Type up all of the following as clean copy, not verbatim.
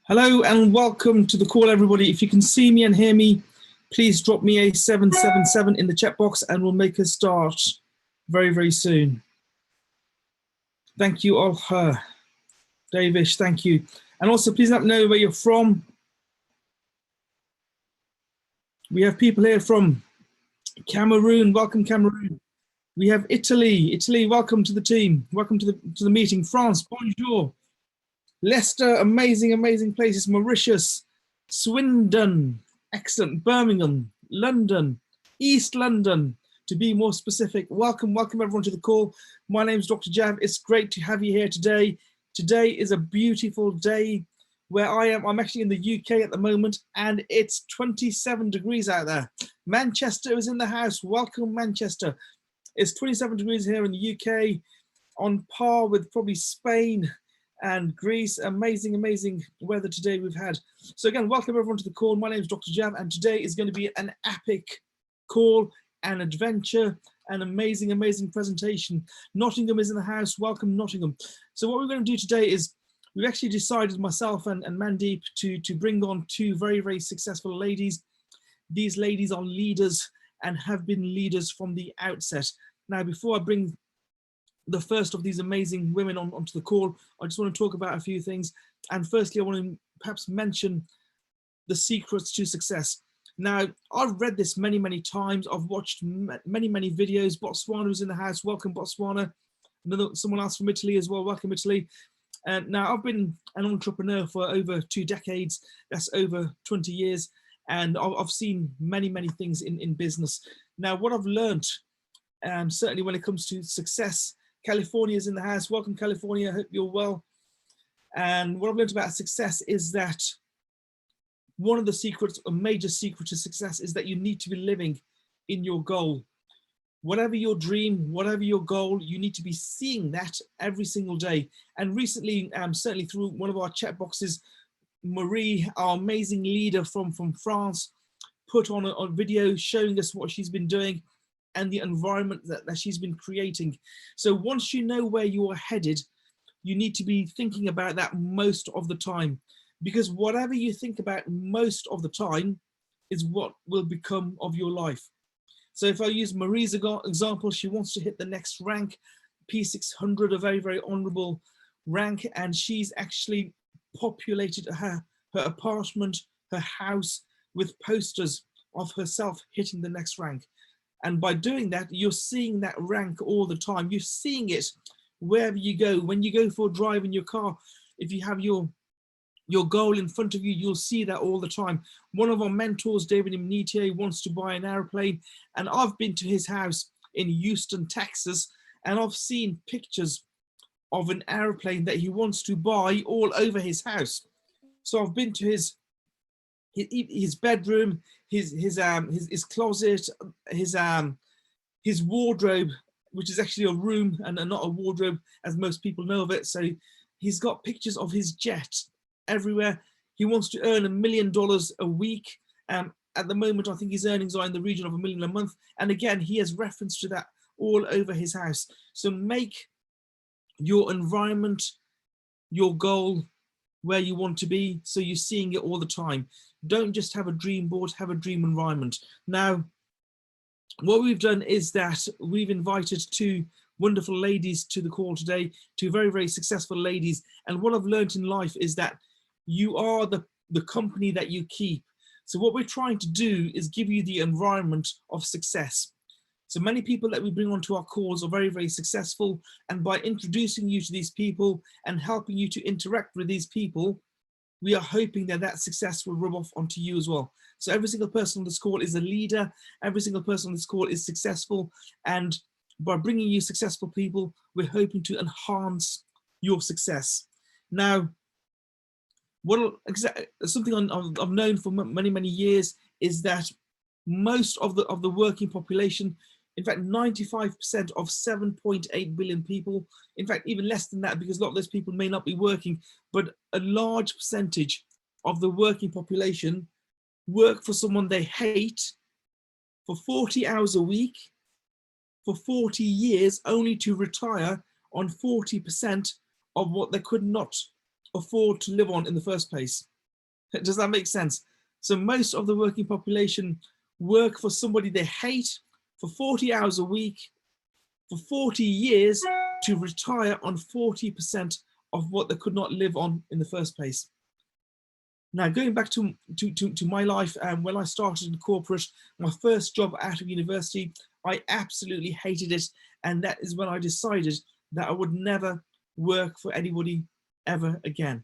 Hello and welcome to the call, everybody. If you can see me and hear me, please drop me a 777 in the chat box and we'll make a start very, very soon. Thank you all. Davish, thank you. And also please let me know where you're from. We have people here from Cameroon. Welcome, Cameroon. We have Italy. Italy, welcome to the team. Welcome to the meeting. France, bonjour. Leicester, amazing, amazing places. Mauritius, Swindon, excellent. Birmingham, London, East London, to be more specific. Welcome, welcome everyone to the call. My name is Dr. Jav. It's great to have you here today. Today is a beautiful day where I am. I'm actually in the UK at the moment and it's 27 degrees out there. Manchester is in the house. Welcome, Manchester. It's 27 degrees here in the UK, on par with probably Spain and Greece. Amazing, amazing weather today we've had. So again, welcome everyone to the call. My name is Dr. Jav, and today is going to be an epic call, an adventure, an amazing, amazing presentation. Nottingham is in the house. Welcome, Nottingham. So what we're going to do today is we've actually decided, myself and Mandeep, to bring on two very, very successful ladies. These ladies are leaders and have been leaders from the outset. Now, before I bring the first of these amazing women onto the call, I just want to talk about a few things. And firstly, I want to perhaps mention the secrets to success. Now, I've read this many, many times. I've watched many, many videos. Botswana was in the house. Welcome, Botswana. Someone else from Italy as well. Welcome, Italy. Now, I've been an entrepreneur for over 2 decades. That's over 20 years. And I've seen many, many things in business. Now, what I've learned, certainly when it comes to success, California is in the house. Welcome, California. I hope you're well. And what I've learned about success is that one of the secrets, a major secret to success, is that you need to be living in your goal. Whatever your dream, whatever your goal, you need to be seeing that every single day. And recently, certainly through one of our chat boxes, Marie, our amazing leader from France, put on a video showing us what she's been doing and the environment that she's been creating. So once you know where you are headed, you need to be thinking about that most of the time, because whatever you think about most of the time is what will become of your life. So if I use Marie's example, she wants to hit the next rank, P600, a very, very honorable rank, and she's actually populated her apartment, her house with posters of herself hitting the next rank. And by doing that, you're seeing that rank all the time. You're seeing it wherever you go. When you go for a drive in your car, if you have your goal in front of you, you'll see that all the time. One of our mentors, David Imnitier, wants to buy an airplane. And I've been to his house in Houston, Texas, and I've seen pictures of an airplane that he wants to buy all over his house. So I've been to his bedroom, his closet, his wardrobe, which is actually a room and not a wardrobe as most people know of it. So he's got pictures of his jet everywhere. He wants to earn $1 million a week. At the moment, I think his earnings are in the region of $1 million a month. And again, he has reference to that all over his house. So make your environment your goal, where you want to be, so you're seeing it all the time. Don't just have a dream board, have a dream environment. Now, what we've done is that we've invited two wonderful ladies to the call today, two very, very successful ladies. And what I've learned in life is that you are the company that you keep. So what we're trying to do is give you the environment of success. So many people that we bring onto our calls are very, very successful. And by introducing you to these people and helping you to interact with these people, we are hoping that that success will rub off onto you as well. So every single person on this call is a leader. Every single person on this call is successful. And by bringing you successful people, we're hoping to enhance your success. Now, something I've known for many, many years is that most of the working population, in fact, 95% of 7.8 billion people, in fact, even less than that, because a lot of those people may not be working, but a large percentage of the working population work for someone they hate for 40 hours a week, for 40 years, only to retire on 40% of what they could not afford to live on in the first place. Does that make sense? So most of the working population work for somebody they hate for 40 hours a week for 40 years to retire on 40% of what they could not live on in the first place. Now, going back to my life, when I started in corporate, my first job out of university, I absolutely hated it. And that is when I decided that I would never work for anybody ever again.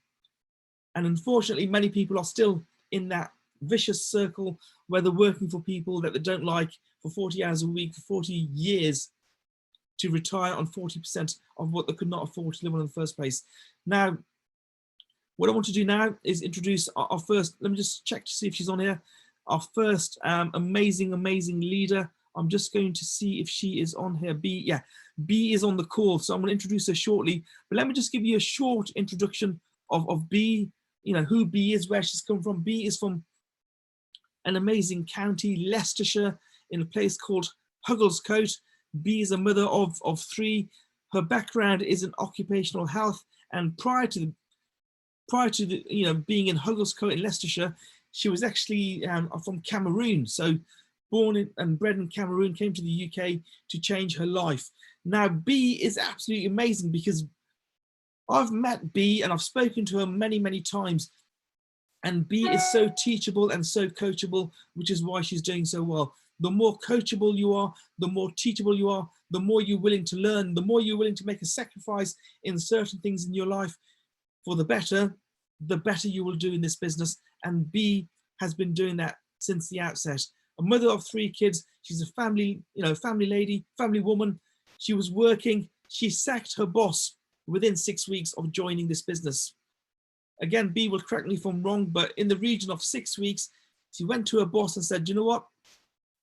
And unfortunately, many people are still in that vicious circle where they're working for people that they don't like for 40 hours a week, for 40 years to retire on 40% of what they could not afford to live on in the first place. Now, what I want to do now is introduce our first, let me just check to see if she's on here, our first amazing leader. I'm just going to see if she is on here. B, yeah, B is on the call, so I'm going to introduce her shortly. But let me just give you a short introduction of B, you know, who B is, where she's come from. B is from an amazing county, Leicestershire, in a place called Hugglescote. B is a mother of 3. Her background is in occupational health, and prior to being in Hugglescote in Leicestershire, she was actually from Cameroon. So born and bred in Cameroon, came to the UK to change her life. Now, B is absolutely amazing because I've met B and I've spoken to her many times. And B is so teachable and so coachable, which is why she's doing so well. The more coachable you are, the more teachable you are, the more you're willing to learn, the more you're willing to make a sacrifice in certain things in your life for the better you will do in this business. And B has been doing that since the outset. A mother of 3 kids. She's a family lady, family woman. She was working. She sacked her boss within 6 weeks of joining this business. Again, B will correct me if I'm wrong, but in the region of 6 weeks, she went to her boss and said, you know what?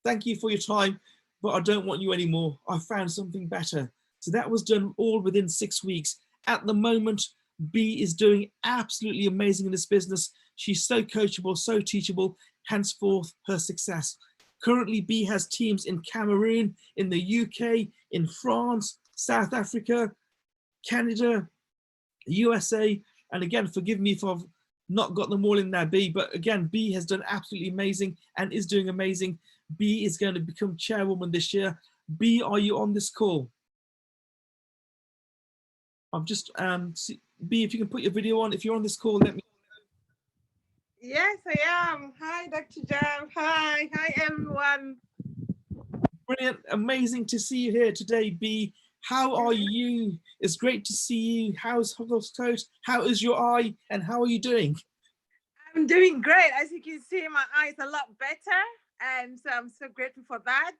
Thank you for your time, but I don't want you anymore. I found something better. So that was done all within 6 weeks. At the moment, B is doing absolutely amazing in this business. She's so coachable, so teachable, henceforth her success. Currently, B has teams in Cameroon, in the UK, in France, South Africa, Canada, USA, and again, forgive me if I've not got them all in there, B, but again, B has done absolutely amazing and is doing amazing. B is going to become chairwoman this year. B, are you on this call? I've just, B, if you can put your video on, if you're on this call, let me. Yes, I am. Hi, Dr. Jav. Hi everyone. Brilliant, amazing to see you here today, B. How are you? It's great to see you. How's Hugglescote? How is your eye? And how are you doing? I'm doing great. As you can see, my eye is a lot better. And so I'm so grateful for that.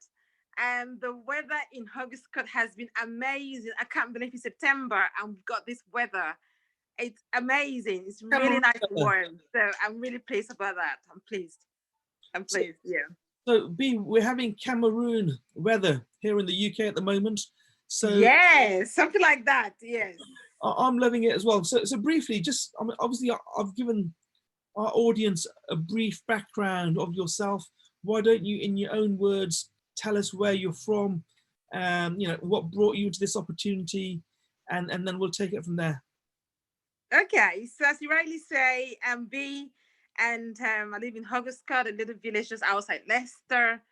And the weather in Hugglescote has been amazing. I can't believe it's September and we've got this weather. It's amazing. It's really nice and warm. So I'm really pleased about that. I'm pleased. Yeah. So B, we're having Cameroon weather here in the UK at the moment. So yes, something like that. Yes, I'm loving it as well. So briefly, just obviously I've given our audience a brief background of yourself. Why don't you, in your own words, tell us where you're from, what brought you to this opportunity, and then we'll take it from there. Okay, so as you rightly say, I'm B, and I live in Hugglescote, a little village just outside Leicester.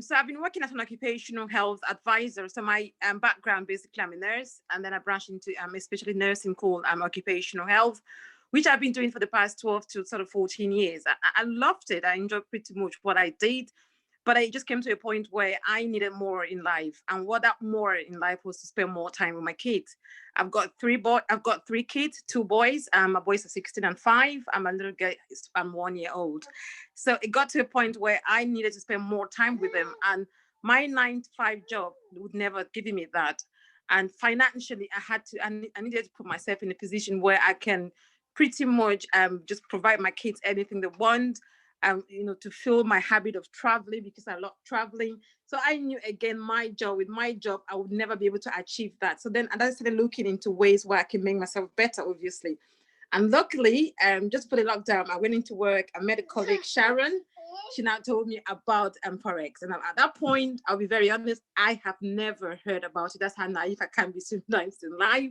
So I've been working as an occupational health advisor. So my background, basically, I'm a nurse, and then I branched into especially nursing called occupational health, which I've been doing for the past 12 to sort of 14 years. I loved it. I enjoyed pretty much what I did, but I just came to a point where I needed more in life, and what that more in life was to spend more time with my kids. I've got 3 kids, 2 boys. My boys are 16 and 5. I'm a little girl. I'm 1 year old. So it got to a point where I needed to spend more time with them, and my 9-to-5 job would never give me that. And financially, I needed to put myself in a position where I can pretty much just provide my kids anything they want. To fill my habit of traveling, because I love traveling. So I knew, again, with my job, I would never be able to achieve that. So then I started looking into ways where I can make myself better, obviously. And luckily, just for the lockdown, I went into work. I met a colleague, Sharon. She now told me about forex. And at that point, I'll be very honest, I have never heard about it. That's how naive I can be sometimes in life.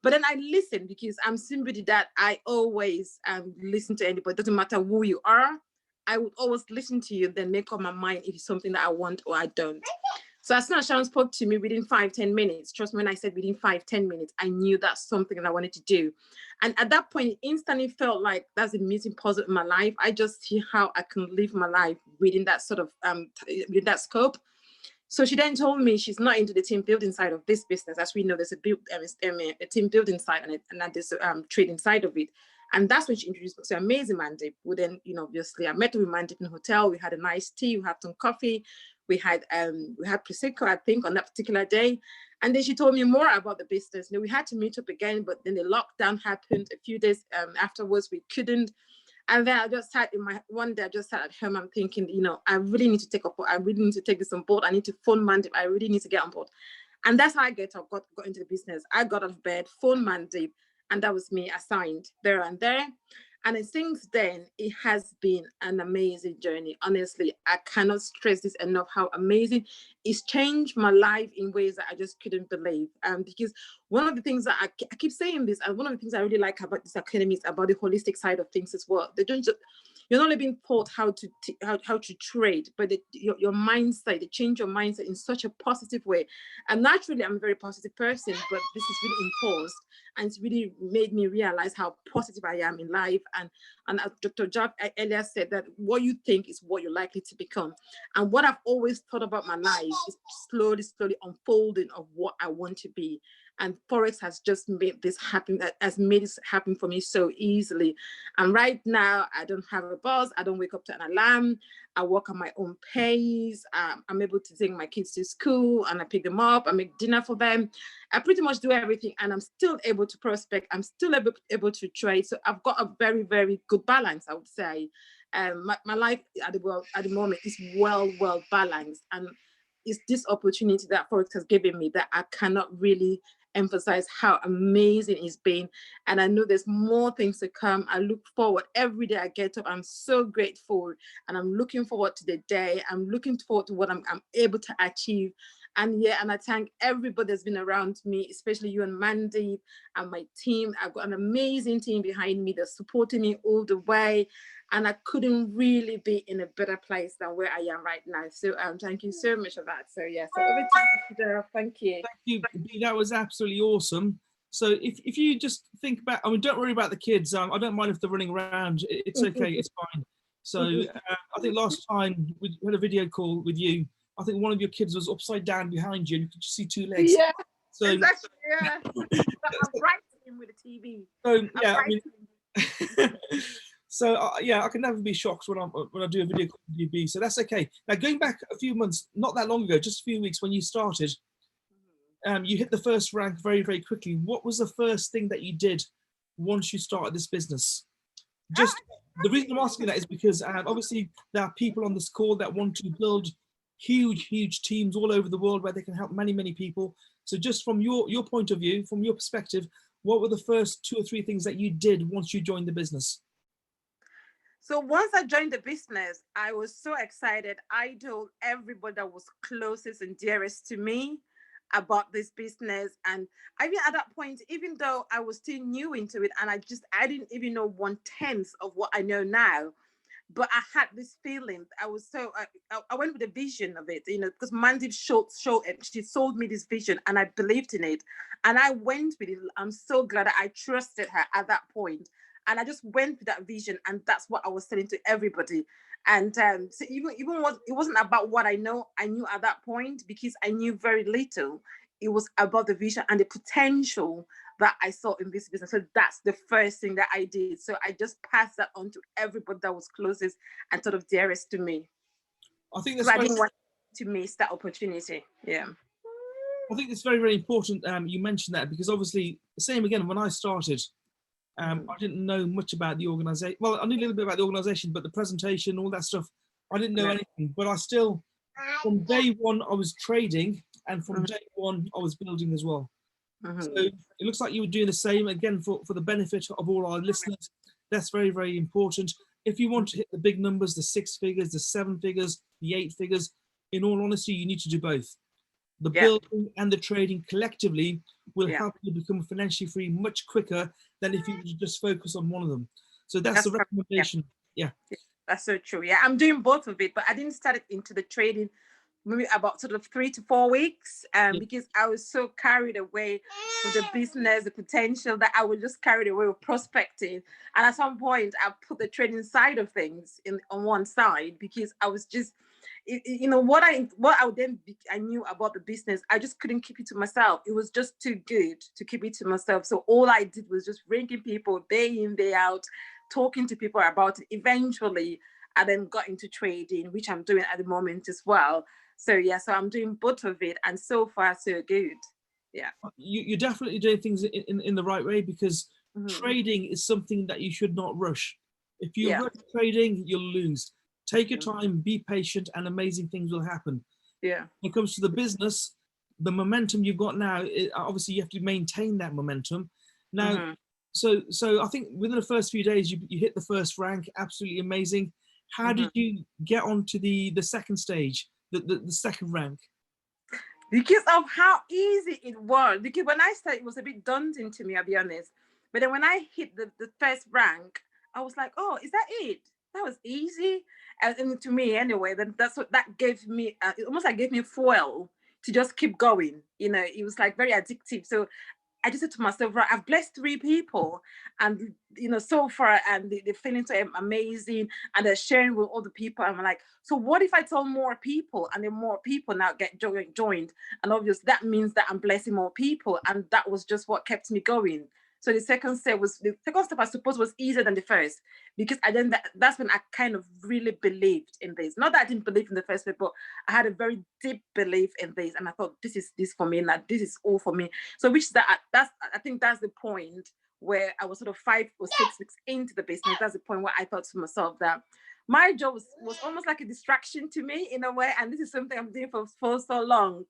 But then I listen because I'm somebody that I always listen to anybody. It doesn't matter who you are. I would always listen to you, then make up my mind if it's something that I want or I don't. So as soon as Sharon spoke to me within 5-10 minutes, trust me when I said within 5-10 minutes, I knew that's something that I wanted to do. And at that point, it instantly felt like that's a missing puzzle in my life. I just see how I can live my life within that sort of within that scope. So she then told me she's not into the team building side of this business. As we know, there's a team building side and there's trading side of it. And that's when she introduced me to amazing Mandip. We then, obviously I met with Mandip in the hotel. We had a nice tea, we had some coffee. We had Prosecco, I think, on that particular day. And then she told me more about the business. We had to meet up again, but then the lockdown happened a few days afterwards. We couldn't. And then I just sat one day I just sat at home. I'm thinking, I really need to take this on board. I need to phone Mandip. I really need to get on board. And that's how I got into the business. I got out of bed, phoned Mandip, and that was me assigned there and there. And since then, it has been an amazing journey. Honestly, I cannot stress this enough, how amazing. It's changed my life in ways that I just couldn't believe. Because one of the things that I keep saying this, and one of the things I really like about this academy is about the holistic side of things as well. They don't just, you're not only being taught how to trade, but your mindset, they change your mindset in such a positive way. And naturally, I'm a very positive person, but this is really enforced. And it's really made me realize how positive I am in life. And as Dr. Jav earlier said, that what you think is what you're likely to become. And what I've always thought about my life is slowly unfolding of what I want to be. And forex has just made this happen, has made this happen for me so easily. And right now, I don't have a boss. I don't wake up to an alarm. I work on my own pace. I'm able to take my kids to school and I pick them up. I make dinner for them. I pretty much do everything, and I'm still able to prospect. I'm still able to trade. So I've got a very, very good balance, I would say. My life at the moment is well balanced, and it's this opportunity that forex has given me that I cannot really emphasize how amazing it's been. And I know there's more things to come. I look forward every day I get up. I'm so grateful, and I'm looking forward to the day. I'm looking forward to what I'm able to achieve. And I thank everybody that's been around me, especially you and Mandy and my team. I've got an amazing team behind me that's supporting me all the way. And I couldn't really be in a better place than where I am right now. So thank you so much for that. So so over to you, Darryl. Thank you. Thank you. That was absolutely awesome. So if you just think about, don't worry about the kids. I don't mind if they're running around. It's okay. It's fine. So I think last time we had a video call with you, I think one of your kids was upside down behind you, and you could just see two legs. Yeah, so exactly. Yeah. I'm writing him with a TV. So so I can never be shocked when I do a video call with UB. So that's okay. Now going back a few months, not that long ago, just a few weeks when you started, you hit the first rank very, very quickly. What was the first thing that you did once you started this business? Just the reason I'm asking that is because obviously there are people on this call that want to build huge teams all over the world where they can help many people. So just from your point of view, from your perspective, what were the first 2 or 3 things that you did once you joined the business? So once I joined the business, I was so excited. I told everybody that was closest and dearest to me about this business. And I mean, at that point, even though I was still new into it, and I didn't even know 1/10 of what I know now, but I had this feeling. I went with a vision of it, because Mandy showed it. She sold me this vision, and I believed in it, and I went with it. I'm so glad that I trusted her at that point, and I just went with that vision, and that's what I was telling to everybody. And so even it wasn't about what I knew at that point, because I knew very little. It was about the vision and the potential that I saw in this business. So that's the first thing that I did. So I just passed that on to everybody that was closest and sort of dearest to me. I think that's I didn't want to miss that opportunity. Yeah. I think it's very, very important you mentioned that, because obviously, same again, when I started, I didn't know much about the organization. Well, I knew a little bit about the organization, but the presentation, all that stuff, I didn't know anything. But I still, from day one, I was trading, and from day one, I was building as well. So it looks like you were doing the same, again, for the benefit of all our listeners. That's very, very important. If you want to hit the big numbers, the 6 figures, the 7 figures, the 8 figures, in all honesty, you need to do both. The Yeah. building and the trading collectively will Yeah. help you become financially free much quicker than if you just focus on one of them. So that's the That's correct. Yeah. recommendation. Yeah. That's so true. Yeah, I'm doing both of it, but I didn't start it into the trading maybe about sort of 3 to 4 weeks, Yeah. because I was so carried away with the business, the potential, that I was just carried away with prospecting. And at some point, I put the trading side of things on one side, because I was just, I knew about the business, I just couldn't keep it to myself. It was just too good to keep it to myself. So all I did was just ringing people day in, day out, talking to people about it. Eventually, I then got into trading, which I'm doing at the moment as well. So yeah, so I'm doing both of it, and so far so good. Yeah. You're definitely doing things in the right way, because Mm-hmm. trading is something that you should not rush. If you Yeah. rush trading, you'll lose. Take your Mm-hmm. time, be patient, and amazing things will happen. Yeah. When it comes to the business, the momentum you've got now, obviously you have to maintain that momentum. Now, Mm-hmm. so I think within the first few days, you hit the first rank, absolutely amazing. How Mm-hmm. did you get on to the second stage, the second rank? Because of how easy it was. Because when I started, it was a bit daunting to me, I'll be honest. But then when I hit the first rank, I was like, oh, is that it? That was easy. And to me, anyway, then that's what that gave me. It almost like gave me fuel to just keep going. It was like very addictive. So I just said to myself, right, I've blessed 3 people, and so far, and they're feeling so amazing, and they're sharing with all the people. I'm like, so what if I tell more people, and then more people now get joined, and obviously that means that I'm blessing more people, and that was just what kept me going. So the second step, I suppose, was easier than the first, because that's when I kind of really believed in this. Not that I didn't believe in the first place, but I had a very deep belief in this, and I thought, this is this for me, and that this is all for me. So I think that's the point where I was sort of 5 or 6 weeks into the business. That's the point where I thought to myself that my job was almost like a distraction to me in a way. And this is something I'm doing for so long.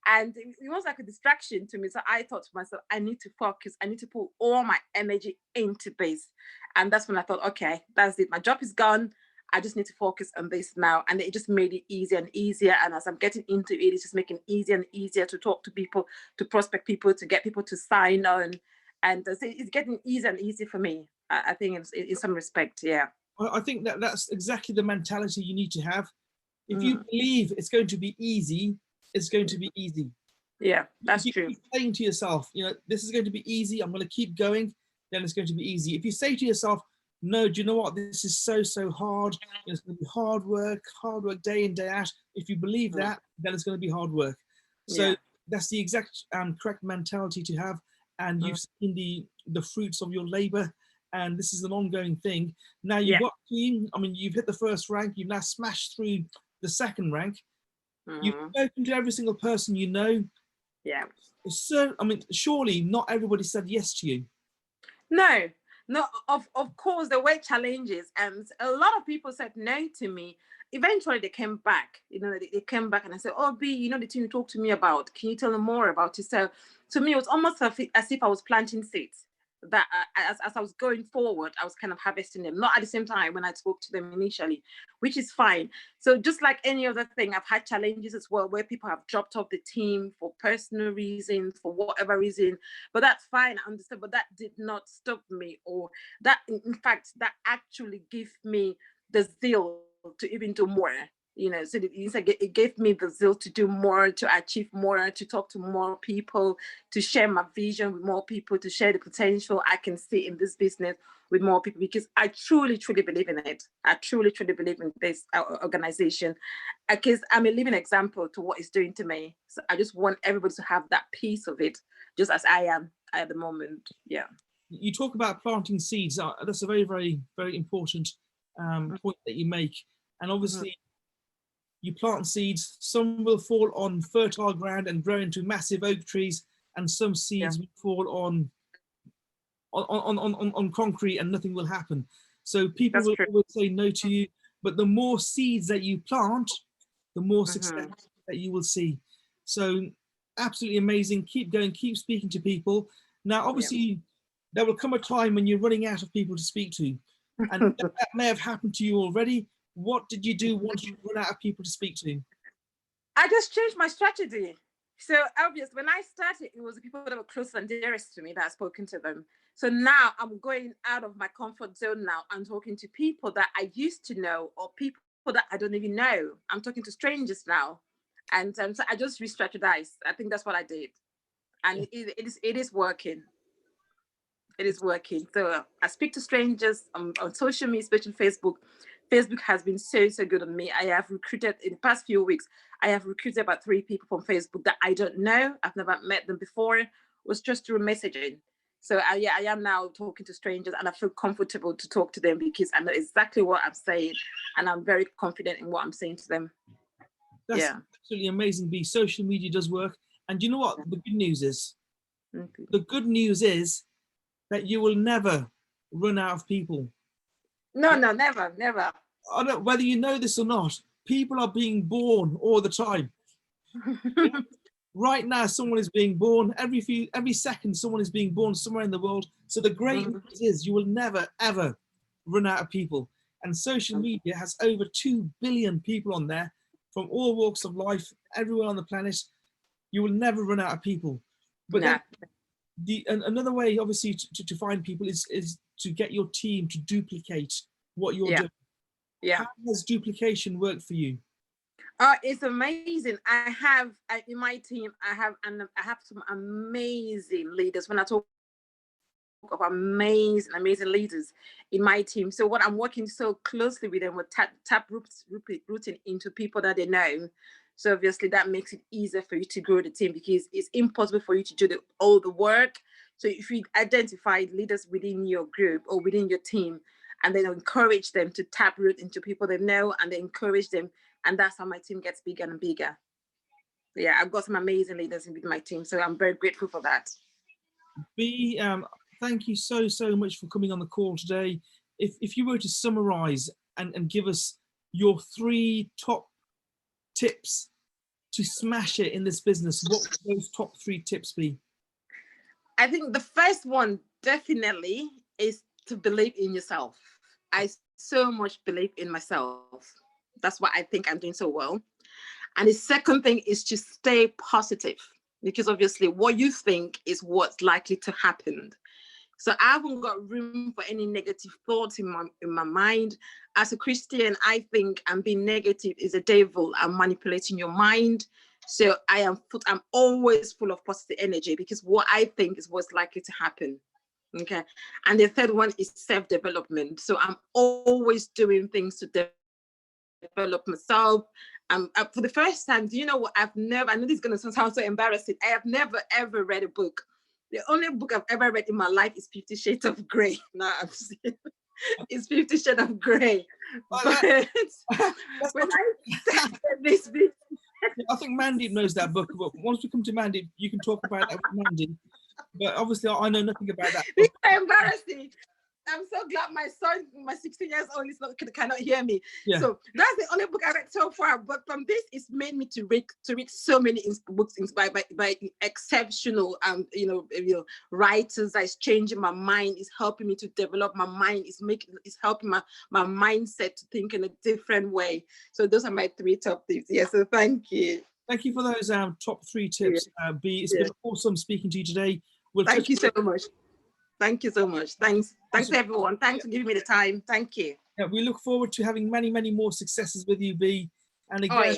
And it was like a distraction to me. So I thought to myself, I need to focus. I need to put all my energy into this. And that's when I thought, okay, that's it. My job is gone. I just need to focus on this now. And it just made it easier and easier. And as I'm getting into it, it's just making it easier and easier to talk to people, to prospect people, to get people to sign on. And so it's getting easier and easier for me. I think in some respect, yeah. I think that's exactly the mentality you need to have. If you Mm. believe it's going to be easy, it's going to be easy. Yeah, If that's you true. keep saying to yourself, this is going to be easy, I'm going to keep going, then it's going to be easy. If you say to yourself, no, do you know what? This is so hard. It's going to be hard work day in, day out. If you believe that, then it's going to be hard work. So Yeah. that's the exact correct mentality to have. And you've seen the fruits of your labor. And this is an ongoing thing. Now you've Yeah. got team. I mean, you've hit the first rank. You've now smashed through the second rank. You've spoken to every single person you know. Yeah. So, I mean, surely not everybody said yes to you. No, no, of course there were challenges, and a lot of people said no to me. Eventually they came back, they came back, and I said, oh B, the thing you talked to me about, can you tell them more about it? So to me it was almost as if I was planting seeds that as I was going forward, I was kind of harvesting them, not at the same time when I spoke to them initially, which is fine. So just like any other thing, I've had challenges as well where people have dropped off the team for personal reasons, for whatever reason, but that's fine, I understand. But that did not stop me, or that, in fact, that actually gave me the zeal to even do more. So it gave me the zeal to do more, to achieve more, to talk to more people, to share my vision with more people, to share the potential I can see in this business with more people, because I truly, truly believe in it. I truly, truly believe in this organization, because I'm a living example to what it's doing to me. So I just want everybody to have that piece of it, just as I am at the moment. Yeah. You talk about planting seeds. That's a very, very, very important point that you make. And obviously, you plant seeds. Some will fall on fertile ground and grow into massive oak trees, and some seeds will fall on concrete and nothing will happen. So people That's will true. always say no to you. But the more seeds that you plant, the more success that you will see. So absolutely amazing. Keep going, keep speaking to people. Now, obviously, there will come a time when you're running out of people to speak to. And that may have happened to you already. What did you do once you run out of people to speak to? I just changed my strategy. So obviously, when I started, it was the people that were close and dearest to me that I've spoken to them. So now I'm going out of my comfort zone now and talking to people that I used to know or people that I don't even know. I'm talking to strangers now. And so I just re-strategized. I think that's what I did. And it is working. It is working. So I speak to strangers on social media, especially Facebook. Facebook has been so good on me. I have recruited in the past few weeks. I have recruited about 3 people from Facebook that I don't know. I've never met them before. It was just through messaging. So I am now talking to strangers, and I feel comfortable to talk to them because I know exactly what I'm saying, and I'm very confident in what I'm saying to them. That's absolutely amazing. B, social media does work, and you know what? The good news is, the good news is that you will never run out of people. No, never. I don't, whether you know this or not, people are being born all the time. Right now, someone is being born. Every second, someone is being born somewhere in the world. So the great news is you will never, ever run out of people. And social media has over 2 billion people on there from all walks of life, everywhere on the planet. You will never run out of people. But then another way, obviously, to find people is to get your team to duplicate what you're doing. Yeah. How does duplication work for you? It's amazing. I have in my team. I have some amazing leaders. When I talk of amazing leaders in my team, so what I'm working so closely with them with tap rooting into people that they know. So obviously that makes it easier for you to grow the team because it's impossible for you to do all the work. So if you identify leaders within your group or within your team, and then encourage them to tap root into people they know, and they encourage them. And that's how my team gets bigger and bigger. Yeah, I've got some amazing leaders with my team, so I'm very grateful for that. B, thank you so much for coming on the call today. If you were to summarize and give us your 3 top tips to smash it in this business, what would those top 3 tips be? I think the first one definitely is to believe in yourself. I so much believe in myself. That's why I think I'm doing so well. And the second thing is to stay positive, because obviously what you think is what's likely to happen. So I haven't got room for any negative thoughts in my mind. As a Christian, I think being negative is a devil and manipulating your mind. So I'm always full of positive energy because what I think is what's likely to happen. Okay. And the third one is self-development. So I'm always doing things to develop myself. For the first time, do you know what? I know this is going to sound so embarrassing. I have never, ever read a book. The only book I've ever read in my life is 50 Shades of Grey. Now I've seen it's 50 Shades of Grey. But when I started this book, I think Mandeep knows that book. But once we come to Mandeep, you can talk about that with Mandeep. But obviously, I know nothing about that. It's embarrassing. I'm so glad my son, my 16 years old, cannot hear me. Yeah. So that's the only book I read so far. But from this, it's made me to read so many books inspired by exceptional writers. That's changing my mind. It's helping me to develop my mind. It's helping my mindset to think in a different way. So those are my 3 top tips. Yeah. So thank you. Thank you for those top 3 tips. B, it's been awesome speaking to you today. Thank you so much. Thank you so much. Thanks everyone. Thanks for giving me the time. Thank you. Yeah, we look forward to having many more successes with you, B. And again,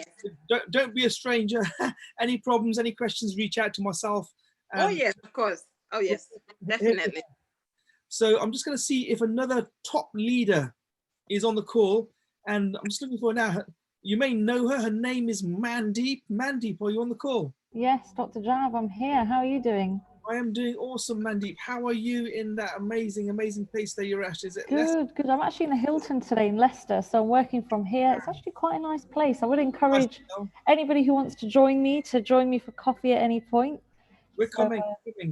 don't be a stranger. Any problems, any questions, reach out to myself. Yes, of course. Oh yes, definitely. So I'm just going to see if another top leader is on the call, and I'm just looking for now. You may know her. Her name is Mandeep. Mandeep, are you on the call? Yes, Dr. Jav, I'm here. How are you doing? I am doing awesome, Mandeep. How are you in that amazing place that you're at? Is it good? I'm actually in the Hilton today in Leicester, so I'm working from here. It's actually quite a nice place. I would encourage anybody who wants to join me for coffee at any point. We're coming.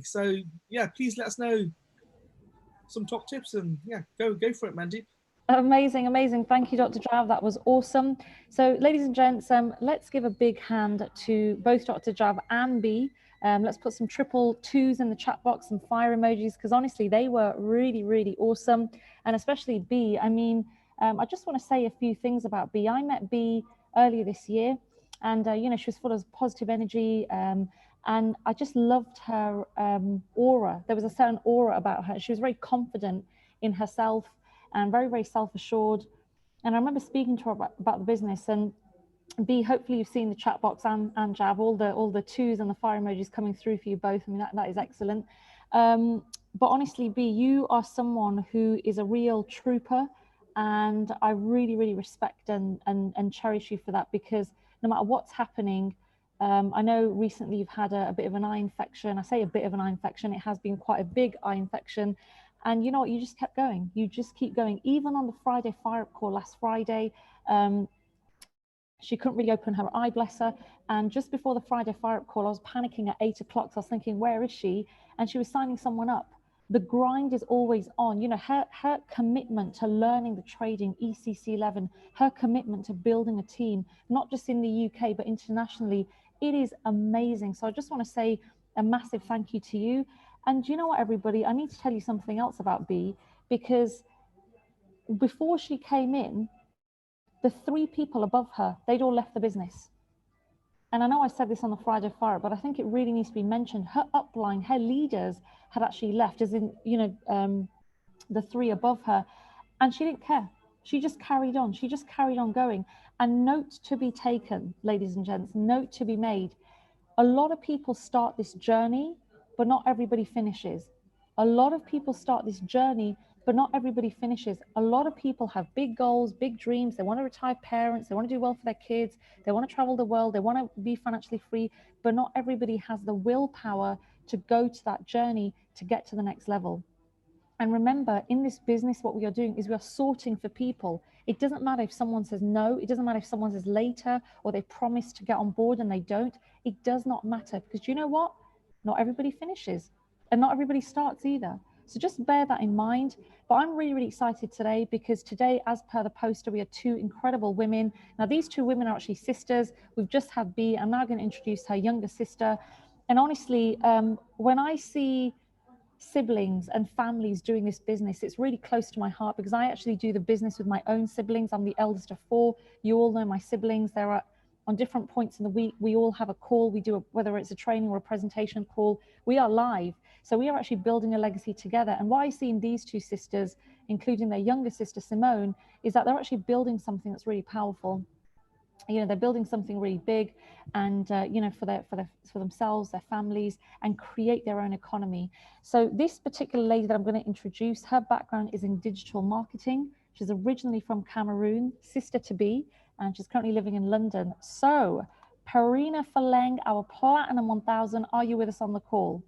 So yeah, please let us know some top tips and yeah, go for it, Mandeep. Amazing. Thank you, Dr. Jav. That was awesome. So ladies and gents, let's give a big hand to both Dr. Jav and B. Let's put some triple 2s in the chat box and fire emojis, because honestly, they were really awesome. And especially B. I mean, I just want to say a few things about B. I met B earlier this year. And she was full of positive energy, and I just loved her aura. There was a certain aura about her. She was very confident in herself and very, very self-assured. And I remember speaking to her about the business. And B, hopefully you've seen the chat box and Jav, all the twos and the fire emojis coming through for you both. I mean, that is excellent. But honestly, B, you are someone who is a real trooper, and I really, really respect and cherish you for that, because no matter what's happening, I know recently you've had a bit of an eye infection. I say a bit of an eye infection, it has been quite a big eye infection. And you know what, you just kept going. You just keep going. Even on the Friday fire up call last Friday, she couldn't really open her eye, bless her. And just before the Friday fire up call, I was panicking at 8 o'clock. So I was thinking, where is she? And she was signing someone up. The grind is always on. You know, her commitment to learning the trading, ECC 11, her commitment to building a team, not just in the UK, but internationally, it is amazing. So I just want to say a massive thank you to you. And you know what, everybody, I need to tell you something else about B, because before she came in, the 3 people above her, they'd all left the business. And I know I said this on the Friday Fire, but I think it really needs to be mentioned. Her upline, her leaders had actually left, as in, the 3 above her, and she didn't care. She just carried on. She just carried on going. And note to be taken, ladies and gents, note to be made. A lot of people start this journey, but not everybody finishes. A lot of people start this journey, but not everybody finishes. A lot of people have big goals, big dreams. They want to retire parents. They want to do well for their kids. They want to travel the world. They want to be financially free, but not everybody has the willpower to go to that journey to get to the next level. And remember, in this business, what we are doing is we are sorting for people. It doesn't matter if someone says no. It doesn't matter if someone says later, or they promise to get on board and they don't. It does not matter, because you know what? Not everybody finishes, and not everybody starts either. So just bear that in mind. But I'm really, really excited today, because today, as per the poster, we have 2 incredible women. Now, these 2 women are actually sisters. We've just had B. I'm now going to introduce her younger sister. And honestly, when I see siblings and families doing this business, it's really close to my heart, because I actually do the business with my own siblings. I'm the eldest of 4. You all know my siblings. There are, on different points in the week, we all have a call. We do whether it's a training or a presentation call, we are live. So we are actually building a legacy together. And what I see in these 2 sisters, including their younger sister Simone, is that they're actually building something that's really powerful. They're building something really big, and for themselves, their families, and create their own economy. So this particular lady that I'm going to introduce, her background is in digital marketing. She's originally from Cameroon, sister to B, and she's currently living in London. So Perina Faleng, our Platinum 1000, are you with us on the call?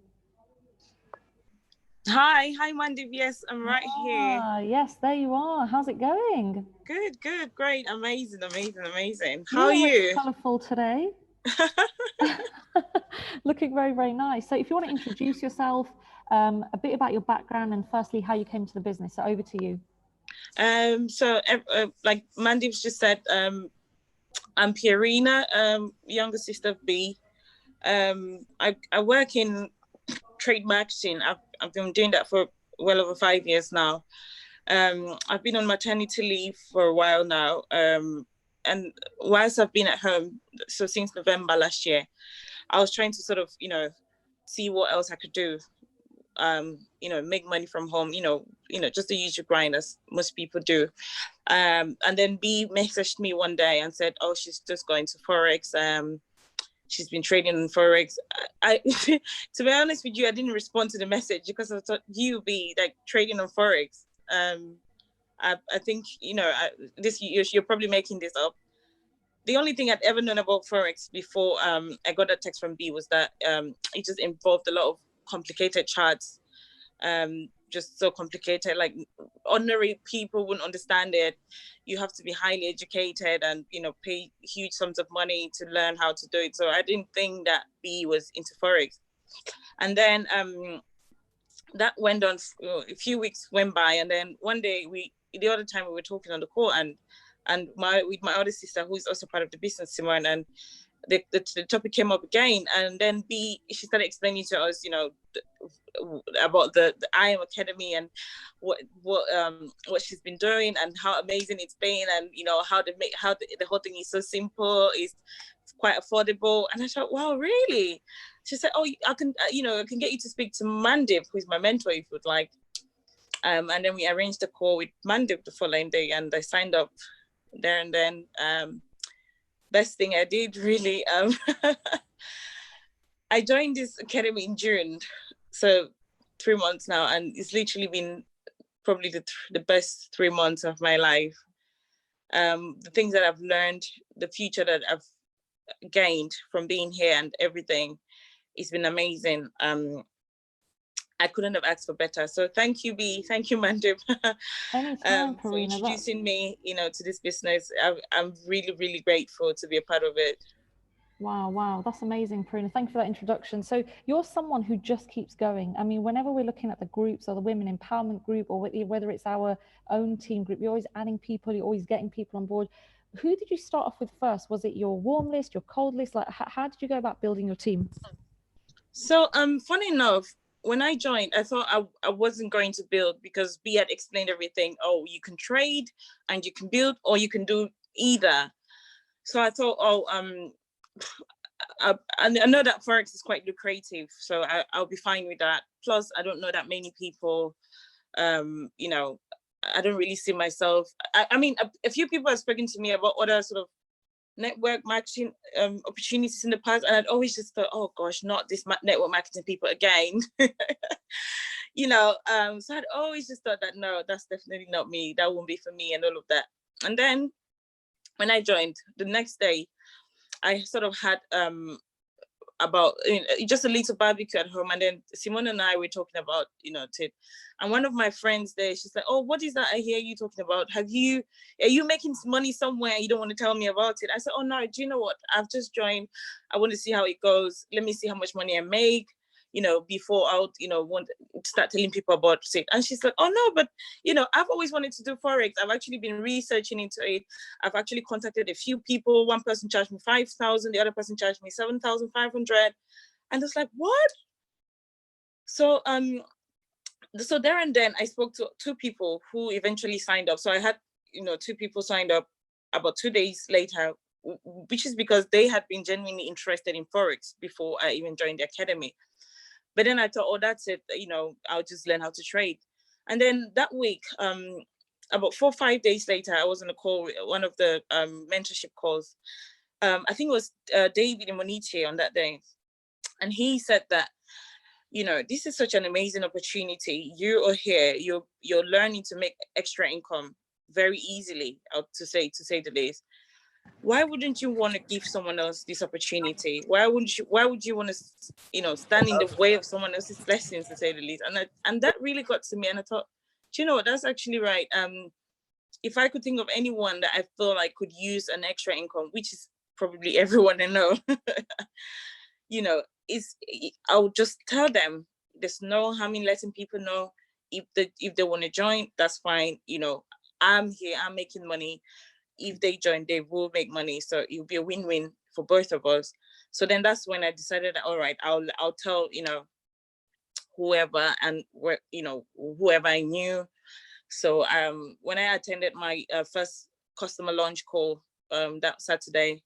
Hi, Mandy. Yes, I'm right here. Yes, there you are. How's it going? Good, great, amazing. How are you? Colourful today. Looking very, very nice. So if you want to introduce yourself, a bit about your background, and firstly how you came to the business. So over to you. So like Mandy's just said, I'm Pierina, younger sister of B. I work in trade marketing. I've been doing that for well over 5 years now. I've been on maternity leave for a while now. And whilst I've been at home, so since November last year, I was trying to sort of, see what else I could do. Make money from home, just the usual grind as most people do. And then B messaged me one day and said, oh, she's just going to forex. She's been trading in forex. I to be honest with you, I didn't respond to the message, because I thought you be like trading on forex. I think you're probably making this up. The only thing I'd ever known about forex before I got a text from B was that it just involved a lot of complicated charts, just so complicated, like ordinary people wouldn't understand it. You have to be highly educated and pay huge sums of money to learn how to do it. So I didn't think that B was into forex. And then that went on, a few weeks went by, and then one day the other time we were talking on the call, and with my other sister, who is also part of the business, Simone, and the topic came up again, and then B, she started explaining to us, you know, about the I Am Academy and what she's been doing and how amazing it's been, and you know how the whole thing is so simple, it's quite affordable. And I thought, wow, really? She said, oh, I can get you to speak to Mandip, who's my mentor, if you'd like. And then we arranged a call with Mandip the following day, and I signed up there and then. Best thing I did, really. I joined this academy in June, so 3 months now, and it's literally been probably the best 3 months of my life. The things that I've learned, the future that I've gained from being here and everything, it's been amazing. I couldn't have asked for better. So thank you, B. Thank you, Mandip, for introducing me, you know, to this business. I'm really, really grateful to be a part of it. Wow, that's amazing, Parina. Thank you for that introduction. So you're someone who just keeps going. I mean, whenever we're looking at the groups or the women empowerment group, or whether it's our own team group, you're always adding people, you're always getting people on board. Who did you start off with first? Was it your warm list, your cold list? Like, how did you go about building your team? So, funny enough, when I joined, I thought I wasn't going to build, because B had explained everything. Oh, you can trade and you can build, or you can do either. So I thought, I know that forex is quite lucrative, so I'll be fine with that. Plus, I don't know that many people. You know, I don't really see myself. I mean, a few people have spoken to me about other sort of network marketing opportunities in the past, and I'd always just thought, oh gosh, not this network marketing people again. You know, so I'd always just thought that, no, that's definitely not me, that won't be for me, and all of that. And then when I joined, the next day I sort of had about, you know, just a little barbecue at home, and then Simone and I were talking about, you know, TID. And one of my friends there, she's like, oh, what is that I hear you talking about? Are you making money somewhere? You don't want to tell me about it? I said, oh no, do you know what? I've just joined. I want to see how it goes. Let me see how much money I make, you know, before I'll, you know, want to start telling people about it. And she's like, oh no, but, you know, I've always wanted to do forex. I've actually been researching into it. I've actually contacted a few people. One person charged me 5,000, the other person charged me 7,500. And it's like, what? So so there and then I spoke to 2 people who eventually signed up. So I had, you know, 2 people signed up about 2 days later, which is because they had been genuinely interested in forex before I even joined the academy. But then I thought, oh, that's it, you know, I'll just learn how to trade. And then that week, about 4 or 5 days later, I was on a call, one of the mentorship calls. I think it was David Moniche on that day. And he said that, you know, this is such an amazing opportunity. You are here, you're learning to make extra income very easily, to say the least. Why wouldn't you want to give someone else this opportunity? Why would you want to, you know, stand in the way of someone else's blessings, to say the least? And that really got to me, and I thought, do you know what, that's actually right. If I could think of anyone that I feel like could use an extra income, which is probably everyone I know, you know, I'll just tell them. There's no harm in letting people know. If they want to join, that's fine. You know, I'm here, I'm making money. If they join, they will make money. So it'll be a win-win for both of us. So then that's when I decided that, all right, I'll tell, you know, whoever and where, you know, whoever I knew. So when I attended my first customer launch call that Saturday,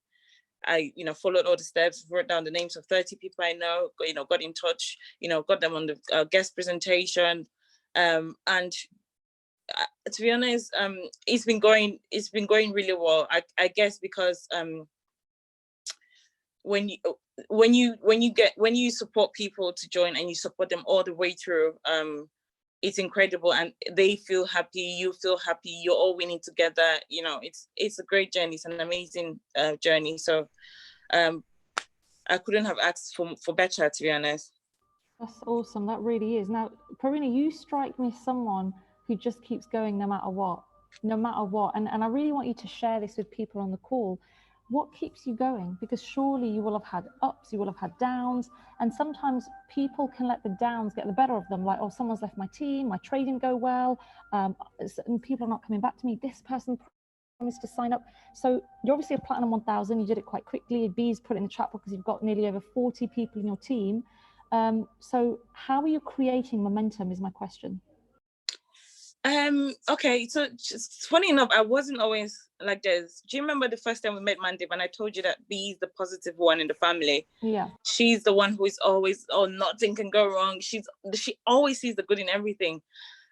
I, you know, followed all the steps, wrote down the names of 30 people I know, you know, got in touch, you know, got them on the guest presentation, and to be honest, it's been going really well. I guess because when you support people to join and you support them all the way through, it's incredible, and they feel happy, you feel happy, you're all winning together. You know, it's a great journey. It's an amazing journey. So I couldn't have asked for better, to be honest. That's awesome. That really is. Now, Parina, you strike me as someone who just keeps going no matter what. And I really want you to share this with people on the call. What keeps you going? Because surely you will have had ups, you will have had downs, and sometimes people can let the downs get the better of them. Like, oh, someone's left my team, my trade didn't go well, and people are not coming back to me. This person is to sign up. So you're obviously a Platinum 1000. You did it quite quickly. B's put it in the chat because you've got nearly over 40 people in your team. So how are you creating momentum is my question. Okay, so just funny enough, I wasn't always like this. Do you remember the first time we met Mandy when I told you that B is the positive one in the family? Yeah. She's the one who is always, oh, nothing can go wrong. She always sees the good in everything.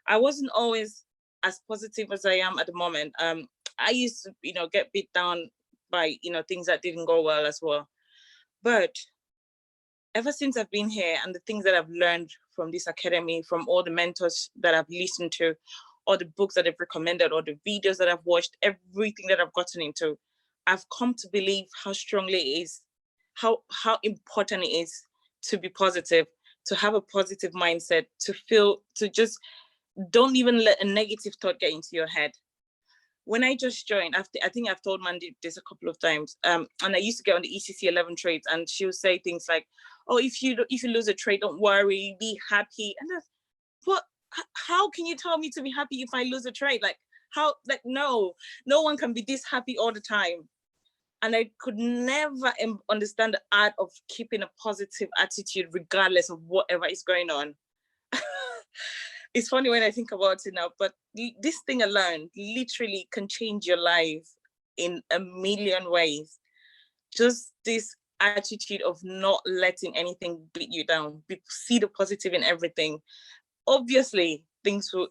I wasn't always as positive as I am at the moment. I used to, get beat down by, things that didn't go well as well. But ever since I've been here and the things that I've learned from this academy, from all the mentors that I've listened to, or the books that I've recommended, or the videos that I've watched, everything that I've gotten into, I've come to believe how strongly it is, how important it is to be positive, to have a positive mindset, to just don't even let a negative thought get into your head. When I just joined, I think I've told Mandy this a couple of times, and I used to get on the ECC 11 trades, and she'll say things like, "Oh, if you lose a trade, don't worry, be happy." And that's, what? How can you tell me to be happy if I lose a trade? Like, how? Like, no one can be this happy all the time. And I could never understand the art of keeping a positive attitude regardless of whatever is going on. It's funny when I think about it now, but this thing alone literally can change your life in a million ways. Just this attitude of not letting anything beat you down. See the positive in everything. Obviously, things will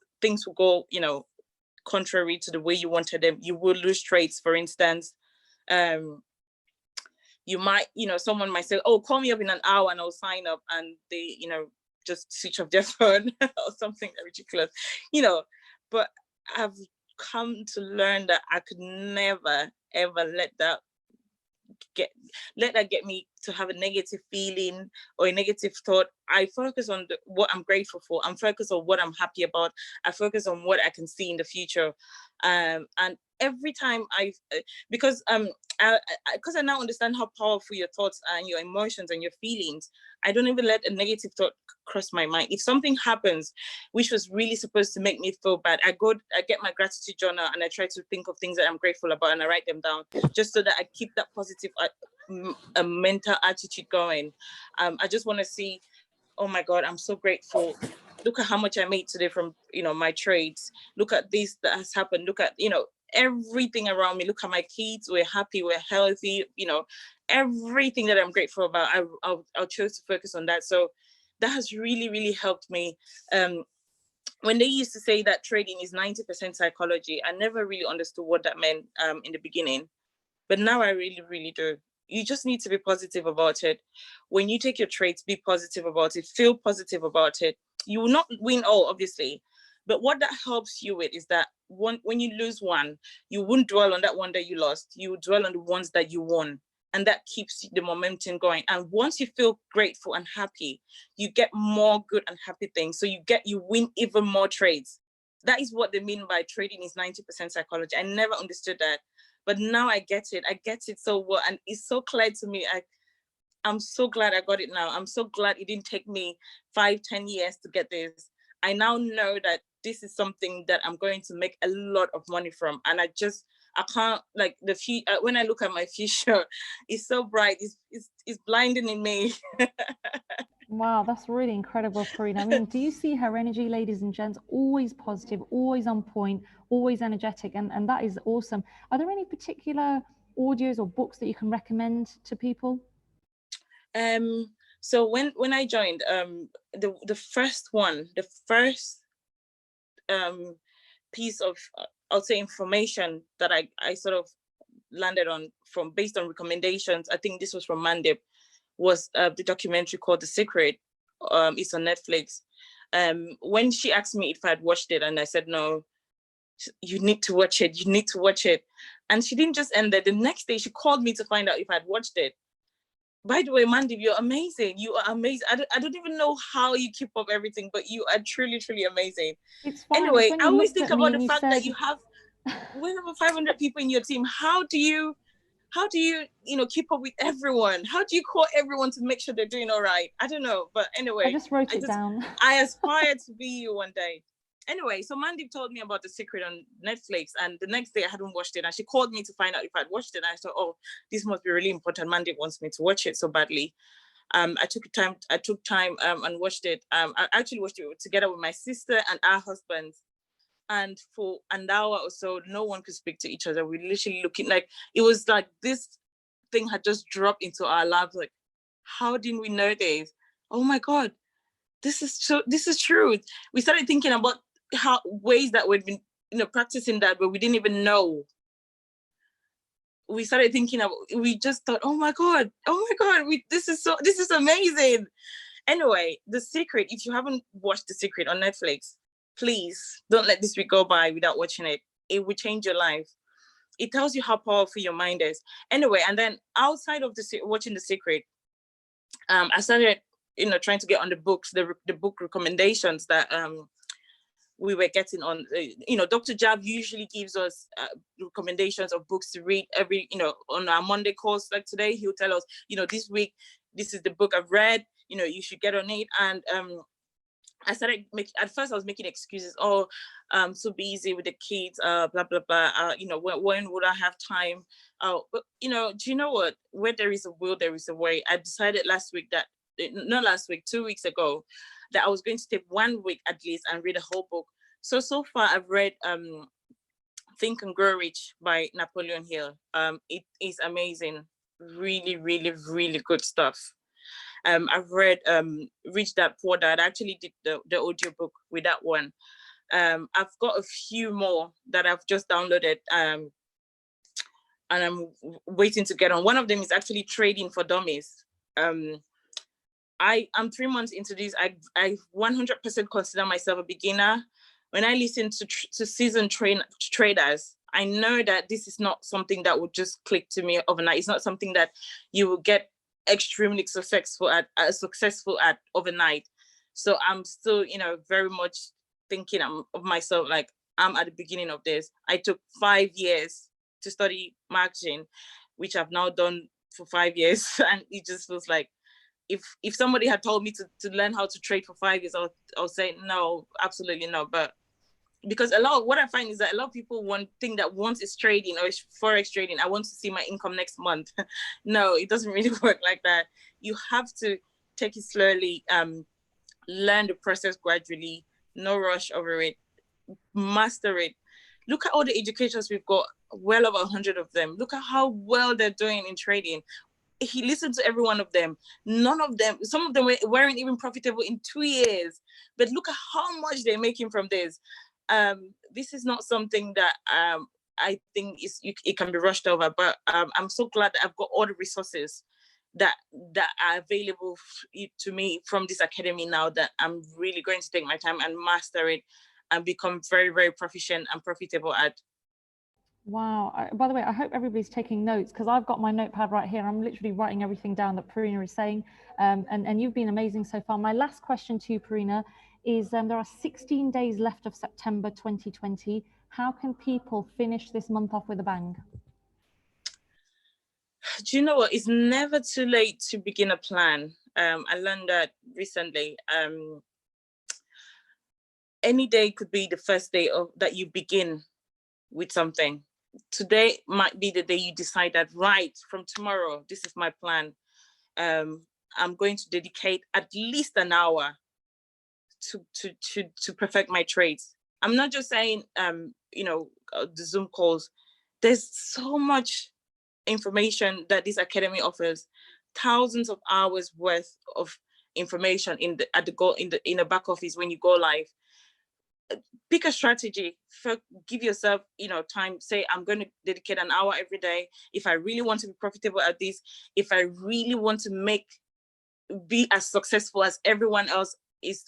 go, contrary to the way you wanted them. You will lose trades, for instance. You might, someone might say, "Oh, call me up in an hour and I'll sign up," and they, just switch off their phone or something ridiculous, but I've come to learn that I could never ever let that get me to have a negative feeling or a negative thought. I focus on what I'm grateful for. I'm focused on what I'm happy about. I focus on what I can see in the future. And every time because I now understand how powerful your thoughts and your emotions and your feelings, I don't even let a negative thought cross my mind. If something happens which was really supposed to make me feel bad, I get my gratitude journal and I try to think of things that I'm grateful about and I write them down, just so that I keep that positive mental attitude going. I just want to see, oh my God, I'm so grateful. Look at how much I made today from, my trades. Look at this that has happened. Look at, everything around me. Look at my kids. We're happy. We're healthy. Everything that I'm grateful about, I'll choose to focus on that. So that has really, really helped me. When they used to say that trading is 90% psychology, I never really understood what that meant in the beginning. But now I really, really do. You just need to be positive about it. When you take your trades, be positive about it. Feel positive about it. You will not win all, obviously. But what that helps you with is that when you lose one, you won't dwell on that one that you lost. You will dwell on the ones that you won. And that keeps the momentum going. And once you feel grateful and happy, you get more good and happy things. So you win even more trades. That is what they mean by trading is 90% psychology. I never understood that. But now I get it. I get it so well. And it's so clear to me. I'm so glad I got it now. I'm so glad it didn't take me 5-10 years to get this. I now know that this is something that I'm going to make a lot of money from. And I can't, like, when I look at my future, it's so bright. It's blinding in me. Wow, that's really incredible, Farina. I mean, do you see her energy, ladies and gents? Always positive, always on point, always energetic, and that is awesome. Are there any particular audios or books that you can recommend to people? So when I joined, the first piece of, I'll say, information that I sort of landed on based on recommendations, I think this was from Mandip, was the documentary called The Secret. It's on Netflix. When she asked me if I'd watched it, and I said no, you need to watch it. You need to watch it. And she didn't just end there. The next day, she called me to find out if I'd watched it. By the way, Mandy, you're amazing. You are amazing. I don't even know how you keep up everything, but you are truly, truly amazing. It's fine. Anyway, I always think about the fact that you have over 500 people in your team. How do you keep up with everyone? How do you call everyone to make sure they're doing all right? I don't know, but anyway, I just wrote it down. I aspire to be you one day. Anyway, so Mandy told me about The Secret on Netflix, and the next day I hadn't watched it, and she called me to find out if I'd watched it. And I thought, oh, this must be really important. Mandy wants me to watch it so badly. I took time and watched it. I actually watched it together with my sister and our husbands. And for an hour or so, no one could speak to each other. We literally looking like, it was like this thing had just dropped into our lives. Like, how didn't we know this? Oh my God, this is true. We started thinking about how ways that we've been, practicing that, but we didn't even know. We started thinking of, we just thought, oh my God, this is amazing. Anyway, The Secret, if you haven't watched The Secret on Netflix, please don't let this week go by without watching it. It will change your life. It tells you how powerful your mind is. Anyway, and then outside of watching The Secret, I started, trying to get on the books, the book recommendations that we were getting on. Dr. Jav usually gives us recommendations of books to read every, on our Monday course. Like today, he'll tell us, this week, this is the book I've read, you should get on it. And I started at first I was making excuses. Oh, I'm so busy with the kids, blah, blah, blah. When would I have time? But do you know what? Where there is a will, there is a way. I decided 2 weeks ago, that I was going to take 1 week at least and read a whole book. So far I've read Think and Grow Rich by Napoleon Hill. It is amazing. Really, really, really good stuff. I've read Rich Dad Poor Dad. I actually did the audiobook with that one. I've got a few more that I've just downloaded and I'm waiting to get on. One of them is actually Trading for Dummies. I'm 3 months into this. I 100% consider myself a beginner. When I listen to seasoned traders, I know that this is not something that would just click to me overnight. It's not something that you will get extremely successful at overnight. So I'm still, very much thinking of myself like I'm at the beginning of this. I took 5 years to study marketing, which I've now done for 5 years, and it just feels like if somebody had told me to learn how to trade for 5 years, I'll say no, absolutely no. But because what I find is that a lot of people think that once it's trading or it's forex trading, I want to see my income next month. No, it doesn't really work like that. You have to take it slowly, learn the process gradually, no rush over it, master it. Look at all the educators we've got, well over 100 of them. Look at how well they're doing in trading. He listened to every one of them. None of them, some of them weren't even profitable in 2 years. But look at how much they're making from this. This is not something that I think it can be rushed over. But I'm so glad that I've got all the resources that are available to me from this academy now, that I'm really going to take my time and master it and become very, very proficient and profitable at. Wow. By the way, I hope everybody's taking notes, because I've got my notepad right here. I'm literally writing everything down that Purina is saying. And you've been amazing so far. My last question to you, Purina, is there are 16 days left of September 2020. How can people finish this month off with a bang? Do you know what? It's never too late to begin a plan. I learned that recently. Any day could be the first day that you begin with something. Today might be the day you decide that, right, from tomorrow, this is my plan. I'm going to dedicate at least an hour to perfect my trades. I'm not just saying, the Zoom calls. There's so much information that this academy offers, thousands of hours worth of information in the back office when you go live. Pick a strategy. Give yourself, time. Say, I'm going to dedicate an hour every day. If I really want to be profitable at this, if I really want to be as successful as everyone else is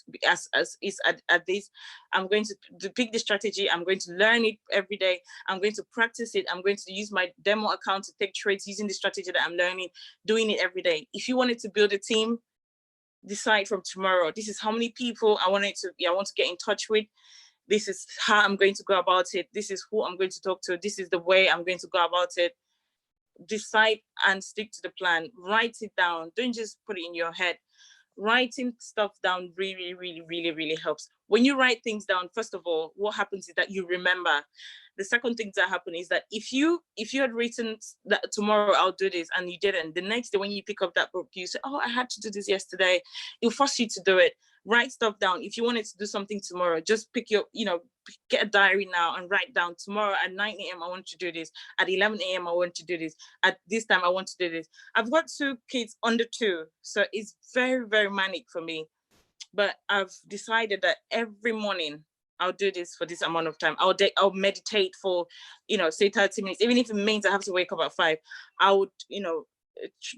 at this, I'm going to pick the strategy. I'm going to learn it every day. I'm going to practice it. I'm going to use my demo account to take trades using the strategy that I'm learning, doing it every day. If you wanted to build a team, decide from tomorrow, this is how many people I want to get in touch with. This is how I'm going to go about it. This is who I'm going to talk to. This is the way I'm going to go about it. Decide and stick to the plan. Write it down. Don't just put it in your head. Writing stuff down really, really, really, really helps. When you write things down, first of all, what happens is that you remember. The second thing that happens is that if you had written that tomorrow I'll do this and you didn't, the next day when you pick up that book, you say, oh, I had to do this yesterday. It'll force you to do it. Write stuff down. If you wanted to do something tomorrow, just pick your, get a diary now and write down, tomorrow at 9 a.m. I want to do this. At 11 a.m. I want to do this. At this time I want to do this. I've got 2 kids under 2, so it's very, very manic for me. But I've decided that every morning I'll do this for this amount of time. I'll meditate for, say 30 minutes, even if it means I have to wake up at 5. I would,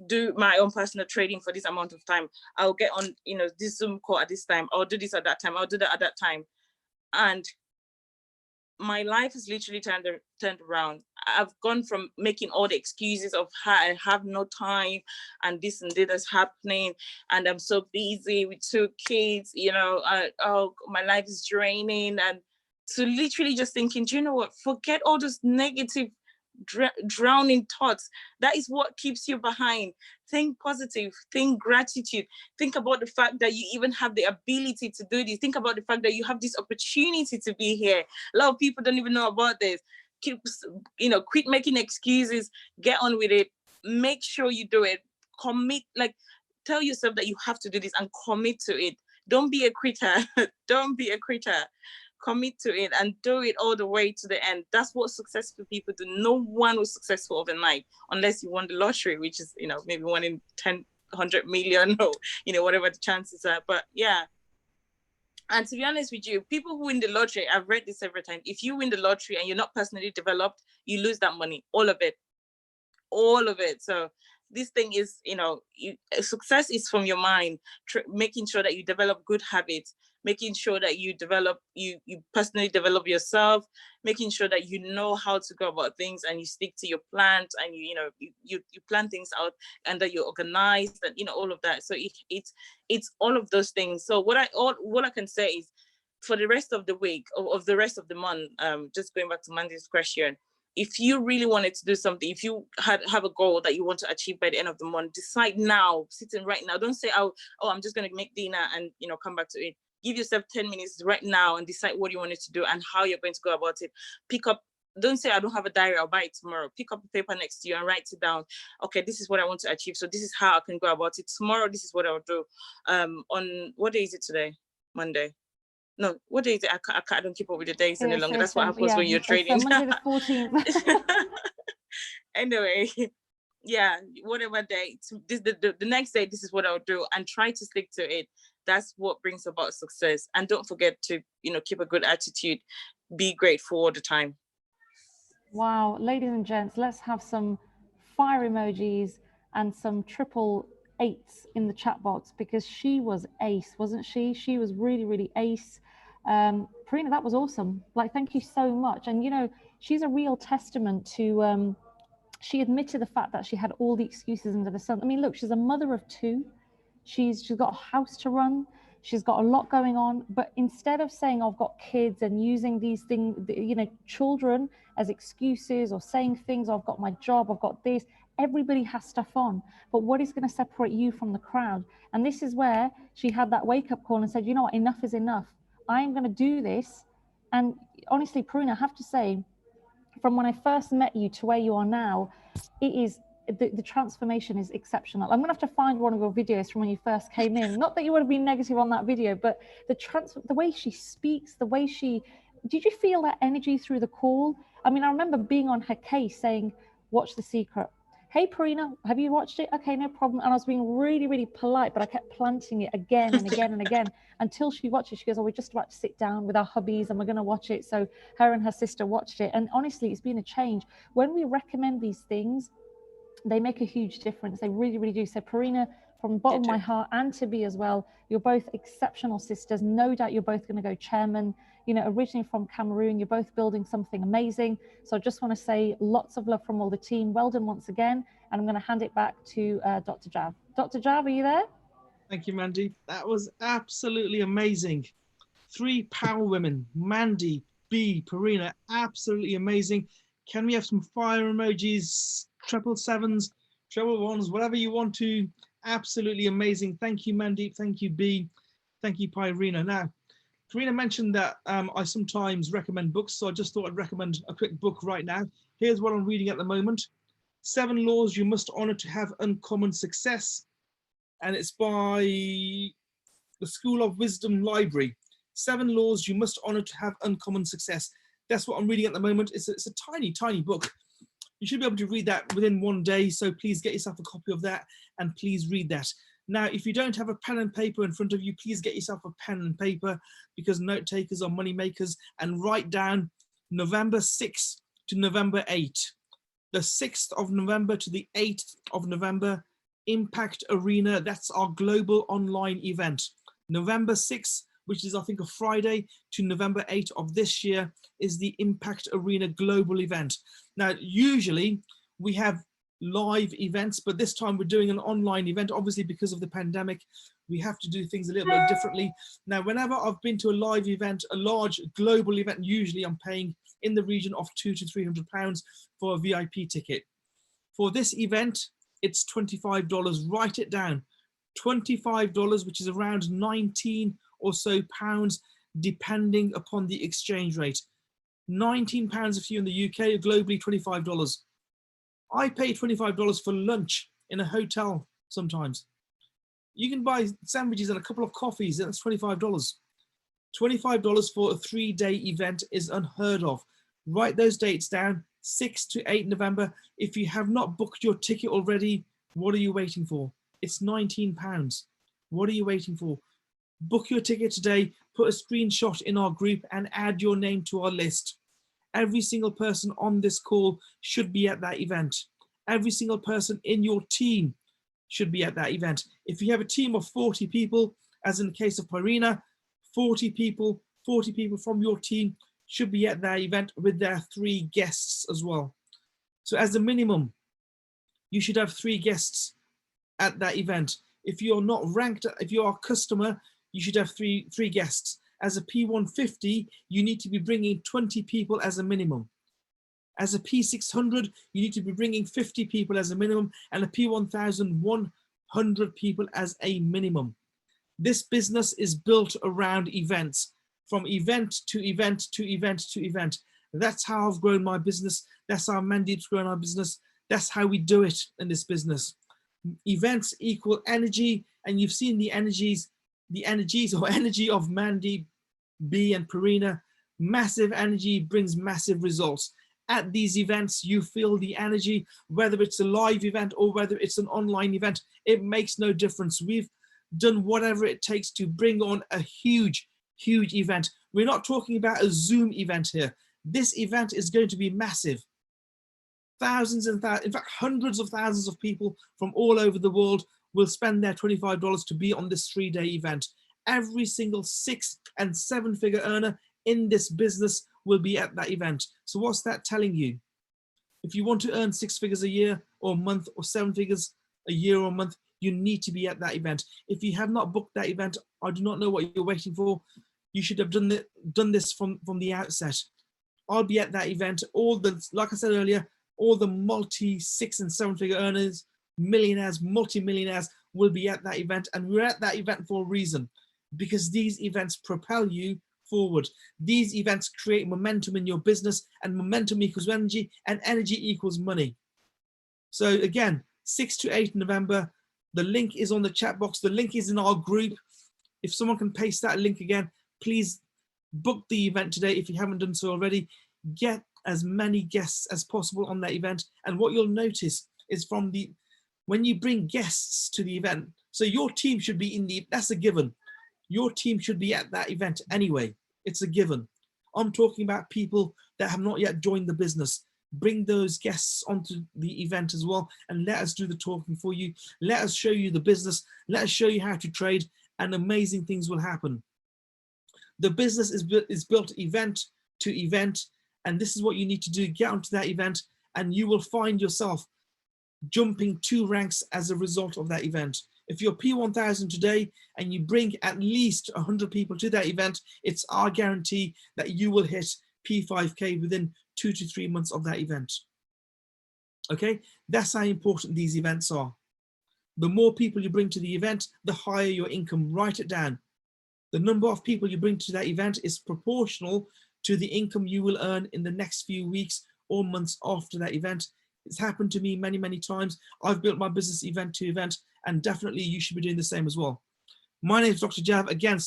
do my own personal trading for this amount of time. I'll get on, this Zoom call at this time. I'll do this at that time. I'll do that at that time. And my life is literally turned around. I've gone from making all the excuses of how I have no time and this and that is happening and I'm so busy with 2 kids, oh, my life is draining, and to literally just thinking, do you know what, forget all those negative drowning thoughts. That is what keeps you behind. Think positive, think gratitude, think about the fact that you even have the ability to do this. Think about the fact that you have this opportunity to be here. A lot of people don't even know about this. Quit making excuses, get on with it, make sure you do it, commit, tell yourself that you have to do this and commit to it. Don't be a quitter. Don't be a quitter. Commit to it and do it all the way to the end. That's what successful people do. No one was successful overnight unless you won the lottery, which is, maybe 1 in 10, 100 million or, whatever the chances are. But yeah. And to be honest with you, people who win the lottery, I've read this several times. If you win the lottery and you're not personally developed, you lose that money, all of it. So this thing is, success is from your mind, making sure that you develop good habits, making sure that you personally develop yourself, making sure that you know how to go about things and you stick to your plans and you plan things out and that you're organized and all of that. So it's all of those things. So what I can say is, for the rest of the week of the rest of the month, just going back to Mandy's question, if you really wanted to do something, if you have a goal that you want to achieve by the end of the month, decide now, sitting right now. Don't say, oh, I'm just going to make dinner and come back to it. Give yourself 10 minutes right now and decide what you wanted to do and how you're going to go about it. Don't say, I don't have a diary, I'll buy it tomorrow. Pick up a paper next to you and write it down. Okay, this is what I want to achieve. So this is how I can go about it. Tomorrow, this is what I'll do. On what day is it today? Monday. No, what day is it? I don't keep up with the days any longer. That's what happens when you're trading. Monday the 14th. Anyway, yeah, whatever day, the next day, this is what I'll do, and try to stick to it. That's what brings about success. And don't forget to, keep a good attitude. Be grateful all the time. Wow, ladies and gents, let's have some fire emojis and some triple 8s in the chat box, because she was ace, wasn't she? She was really, really ace. Purina, that was awesome. Thank you so much. And she's a real testament to she admitted the fact that she had all the excuses under the sun. I mean, look, she's a mother of 2. She's got a house to run. She's got a lot going on. But instead of saying, I've got kids, and using these things, children as excuses, or saying things, I've got my job, I've got this, everybody has stuff on. But what is going to separate you from the crowd? And this is where she had that wake-up call and said, you know what, enough is enough. I am going to do this. And honestly, Purina, I have to say, from when I first met you to where you are now, it is the transformation is exceptional. I'm gonna have to find one of your videos from when you first came in. Not that you would have been negative on that video, but the way she speaks, the way did you feel that energy through the call? I mean, I remember being on her case saying, watch The Secret. Hey, Purina, have you watched it? Okay, no problem. And I was being really, really polite, but I kept planting it again and again and again until she watched it. She goes, oh, we're just about to sit down with our hubbies and we're going to watch it. So her and her sister watched it. And honestly, it's been a change. When we recommend these things, they make a huge difference. They really, really do. So Purina, from the bottom of my heart, and to be as well, you're both exceptional sisters. No doubt you're both going to go chairman. Originally from Cameroon, you're both building something amazing. So I just want to say lots of love from all the team. Well done once again. And I'm going to hand it back to Dr. Jav. Dr. Jav, are you there? Thank you, Mandy. That was absolutely amazing. 3 power women, Mandy, B, Purina, absolutely amazing. Can we have some fire emojis, 777s, 111s, whatever you want to Absolutely amazing. Thank you, Mandeep. Thank you, B. Thank you, Irina. Now, Karina mentioned that I sometimes recommend books, so I just thought I'd recommend a quick book right now. Here's what I'm reading at the moment. 7 Laws You Must Honor to Have Uncommon Success. And it's by the School of Wisdom Library. 7 Laws You Must Honor to Have Uncommon Success. That's what I'm reading at the moment. It's a tiny, tiny book. You should be able to read that within 1 day. So please get yourself a copy of that and please read that. Now, if you don't have a pen and paper in front of you, please get yourself a pen and paper, because note takers are money makers, and write down November 6th to November 8th. The 6th of November to the 8th of November, Impact Arena. That's our global online event. November 6th, which is I think a Friday, to November 8th of this year is the Impact Arena global event. Now, usually we have live events, but this time we're doing an online event. Obviously, because of the pandemic, we have to do things a little bit differently. Now, whenever I've been to a live event, a large global event, usually I'm paying in the region of £200 to £300 for a VIP ticket. For this event, it's $25. Write it down. $25, which is around 19 or so pounds, depending upon the exchange rate. £19 if you're in the UK, globally $25. I pay $25 for lunch in a hotel sometimes. You can buy sandwiches and a couple of coffees, and that's $25. $25 for a 3-day event is unheard of. Write those dates down, 6 to 8 November. If you have not booked your ticket already, what are you waiting for? It's £19. What are you waiting for? Book your ticket today, put a screenshot in our group and add your name to our list. Every single person on this call should be at that event. Every single person in your team should be at that event. If you have a team of 40 people, as in the case of Irina, 40 people from your team should be at that event with their 3 guests as well. So as a minimum, you should have 3 guests at that event. If you're not ranked, if you're a customer, you should have three guests. As a P150, you need to be bringing 20 people as a minimum. As a P600, you need to be bringing 50 people as a minimum, and a P1000, 100 people as a minimum. This business is built around events, from event to event to event to event. That's how I've grown my business. That's how Mandeep's grown our business. That's how we do it in this business. Events equal energy, and you've seen the energies or energy of Mandeep, B and Perina. Massive energy brings massive results. At these events, you feel the energy, whether it's a live event or whether it's an online event, it makes no difference. We've done whatever it takes to bring on a huge, huge event. We're not talking about a Zoom event here. This event is going to be massive. Thousands and thousands, in fact, hundreds of thousands of people from all over the world will spend their $25 to be on this 3-day event. Every single 6- and 7-figure earner in this business will be at that event. So what's that telling you? If you want to earn 6 figures a year or a month, or 7 figures a year or a month, you need to be at that event. If you have not booked that event, I do not know what you're waiting for. You should have done this from the outset. I'll be at that event. Like I said earlier, all the multi 6- and 7-figure earners, millionaires, multi-millionaires will be at that event. And we're at that event for a reason, because these events propel you forward. These events create momentum in your business, and momentum equals energy, and energy equals money. So again, 6 to 8 November, the link is on the chat box. The link is in our group. If someone can paste that link again, please book the event today. If you haven't done so already, get as many guests as possible on that event. And what you'll notice is when you bring guests to the event, so your team should be that's a given. Your team should be at that event anyway. It's a given. I'm talking about people that have not yet joined the business. Bring those guests onto the event as well, and let us do the talking for you. Let us show you the business. Let us show you how to trade, and amazing things will happen. The business is built event to event, and this is what you need to do. Get onto that event, and you will find yourself jumping 2 ranks as a result of that event. If you're P1000 today and you bring at least 100 people to that event, it's our guarantee that you will hit P5K within 2 to 3 months of that event. Okay, that's how important these events are. The more people you bring to the event, the higher your income. Write it down. The number of people you bring to that event is proportional to the income you will earn in the next few weeks or months after that event. It's happened to me many, many times. I've built my business event to event, and definitely you should be doing the same as well. My name is Dr. Jav. Again,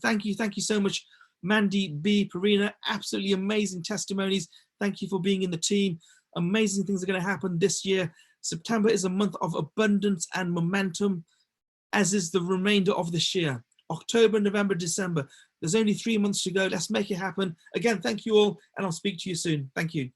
thank you so much, Mandy, B, Parina. Absolutely amazing testimonies. Thank you for being in the team. Amazing things are going to happen this year. September is a month of abundance and momentum, as is the remainder of this year. October, November, December. There's only 3 months to go. Let's make it happen. Again, thank you all, and I'll speak to you soon. Thank you.